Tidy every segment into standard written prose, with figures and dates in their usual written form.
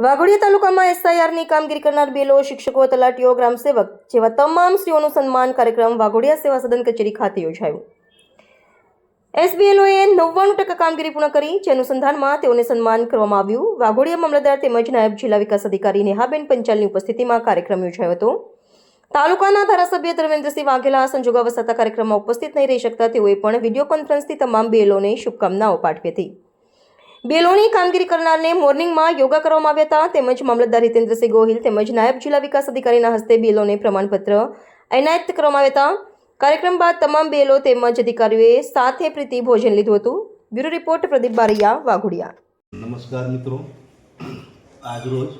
વાઘોડિયા તાલુકામાં એસઆઈઆરની કામગીરી કરનાર બેલો, શિક્ષકો, તલાટીઓ, ગ્રામસેવક જેવા તમામ શ્રીઓનું સન્માન કાર્યક્રમ વાઘોડિયા સેવા સદન કચેરી ખાતે યોજાયો. એસબીએલઓએ 99% કામગીરી પૂર્ણ કરી, જે અનુસંધાનમાં તેઓને સન્માન કરવામાં આવ્યું. વાઘોડિયા મામલતદાર તેમજ નાયબ જિલ્લા વિકાસ અધિકારી નેહાબેન પંચાલની ઉપસ્થિતિમાં કાર્યક્રમ યોજાયો હતો. તાલુકાના ધારાસભ્ય ધર્મેન્દ્રસિંહ વાઘેલા સંજોગાવસ્થાતા કાર્યક્રમમાં ઉપસ્થિત નહીં રહી શકતા તેઓએ પણ વિડીયો કોન્ફરન્સથી તમામ બેલોને શુભકામનાઓ પાઠવી હતી. બેલોની કામગીરી કરનારને મોર્નિંગમાં યોગા કરવામાં આવ્યા હતા. તેમજ મામલતદાર હિતેન્દ્રસિંહ ગોહિલ તેમજ નાયબ જિલ્લા વિકાસ અધિકારીના હસ્તે બેલોને પ્રમાણપત્ર એનાયત કરવામાં આવ્યા હતા. કાર્યક્રમ બાદ તમામ બેલો તેમજ અધિકારીઓએ સાથે પ્રીતિ ભોજન લીધું હતું. Bureau report Pradeep Baraiya, Waghodia. નમસ્કાર મિત્રો, આજરોજ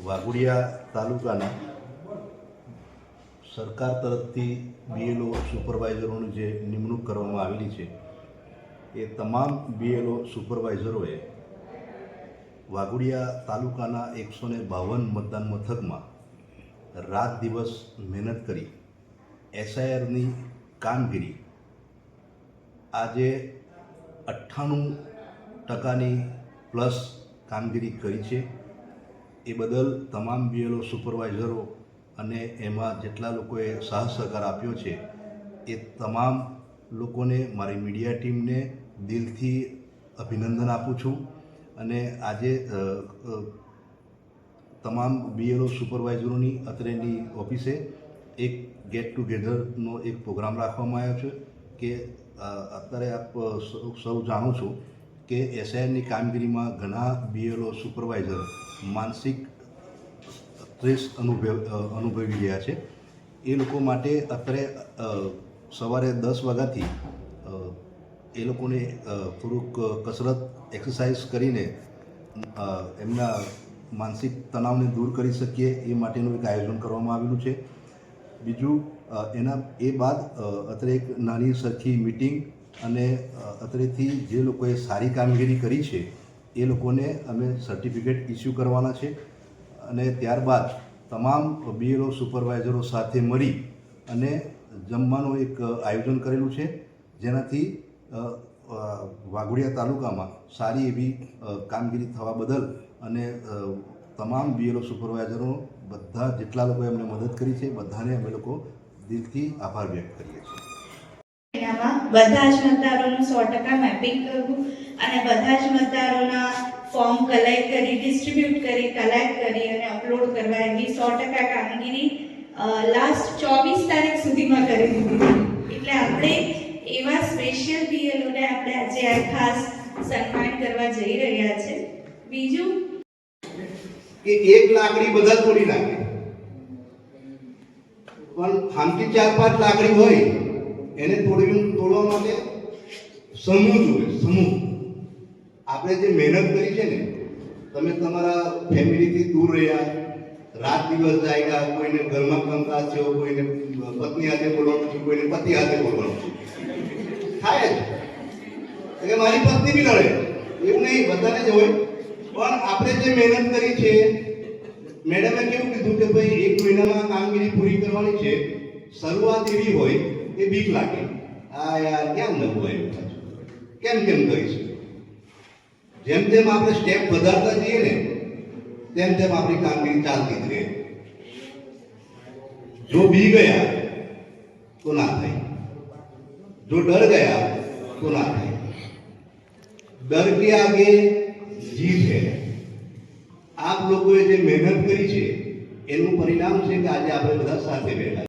વાઘોડિયા તાલુકાના સરકાર તરફથી બીએલઓ સુપરવાઇઝરોની જે નિમણૂક કરવામાં આવેલી છે એ તમામ બીએલઓ સુપરવાઇઝરોએ વાઘોડિયા તાલુકાના 152 મતદાન મથકમાં રાત દિવસ મહેનત કરી એસઆઈઆરની કામગીરી આજે 98% પ્લસ કામગીરી કરી છે. એ બદલ તમામ બીએલઓ સુપરવાઇઝરો અને એમાં જેટલા લોકોએ સાથ સહકાર આપ્યો છે એ તમામ લોકોને, મારી મીડિયા ટીમને દિલથી અભિનંદન આપું છું. અને આજે તમામ બીએલઓ સુપરવાઇઝરોની અત્રેની ઓફિસે એક ગેટ ટુગેધરનો એક પ્રોગ્રામ રાખવામાં આવ્યો છે કે અત્યારે આપ સૌ જાણો છો કે એસઆઈઆરની કામગીરીમાં ઘણા બીએલઓ સુપરવાઇઝર માનસિક સ્ટ્રેસ અનુભવી રહ્યા છે. એ લોકો માટે અત્યારે સવારે 10 વાગ્યાથી એ લોકોને થોડુંક કસરત એક્સરસાઇઝ કરીને એમના માનસિક તણાવને દૂર કરી શકીએ એ માટેનું એક આયોજન કરવામાં આવેલું છે. બીજું એ બાદ અત્યારે એક નાની સરખી મિટિંગ અને અત્રેથી જે લોકોએ સારી કામગીરી કરી છે એ લોકોને અમે સર્ટિફિકેટ ઇસ્યુ કરવાના છે. અને ત્યારબાદ તમામ બીએલઓ સુપરવાઇઝરો સાથે મળી અને જમવાનું એક આયોજન કરેલું છે, જેનાથી વાઘોડિયા તાલુકામાં સારી એવી કામગીરી થવા બદલ અને તમામ બીએલઓ સુપરવાઇઝરો બધા જેટલા લોકોએ અમને મદદ કરી છે બધાને અમે લોકો દિલથી આભાર વ્યક્ત કરીએ છીએ. બધા જ મતદારોનું 100% મેપિંગ કરવું અને બધા જ મતદારોના ફોર્મ કલેક્ટ કરી, ડિસ્ટ્રીબ્યુટ કરી, કલેક્ટ કરી અને અપલોડ કરવા એવી 100% કામગીરી લાસ્ટ 24 તારીખ સુધીમાં કરી દીધી. એટલે આપણે એવા સ્પેશિયલ બીએલઓને આપણે આજે આ ખાસ સન્માન કરવા જઈ રહ્યા છે. બીજું કે એક લાકડી બધા તોડી નાખે, પણ આમથી 4-5 લાકડી હોય એને તોડવા માટે સમૂહ જોઈએ. સમૂહ આપણે જે મહેનત કરી છે ને, તમે તમારા ફેમિલીથી દૂર રહ્યા, રાત દિવસ જાગ્યા, કોઈને ઘરમાં કામકાજ છે, કોઈને પત્ની હાથે બોલવાનું છે, કોઈને પતિ હાથે બોલવાનું છે, થાય જ કે મારી પત્ની બી લડે એવું નહીં, બધાને જ હોય. પણ આપણે જે મહેનત કરી છે, મેડમે કેવું કીધું કે ભાઈ 1 મહિનામાં કામગીરી પૂરી કરવાની છે. શરૂઆત એવી હોય કે બીક લાગે, આ યાર ક્યાં નવું આવ્યું, કેમ કરીશું. જેમ જેમ આપણે સ્ટેપ વધારતા જઈએ ને તેમ તેમ આપણી કામગીરી ચાલતી જ રહે. જો બી ગયા તો ના થાય, જો ડર ગયા તો ના થાય. ડર કે આગે જીત है. આપ લોકોએ જે મહેનત કરી છે એનું પરિણામ છે કે આજે આપણે બધા સાથે બેઠા.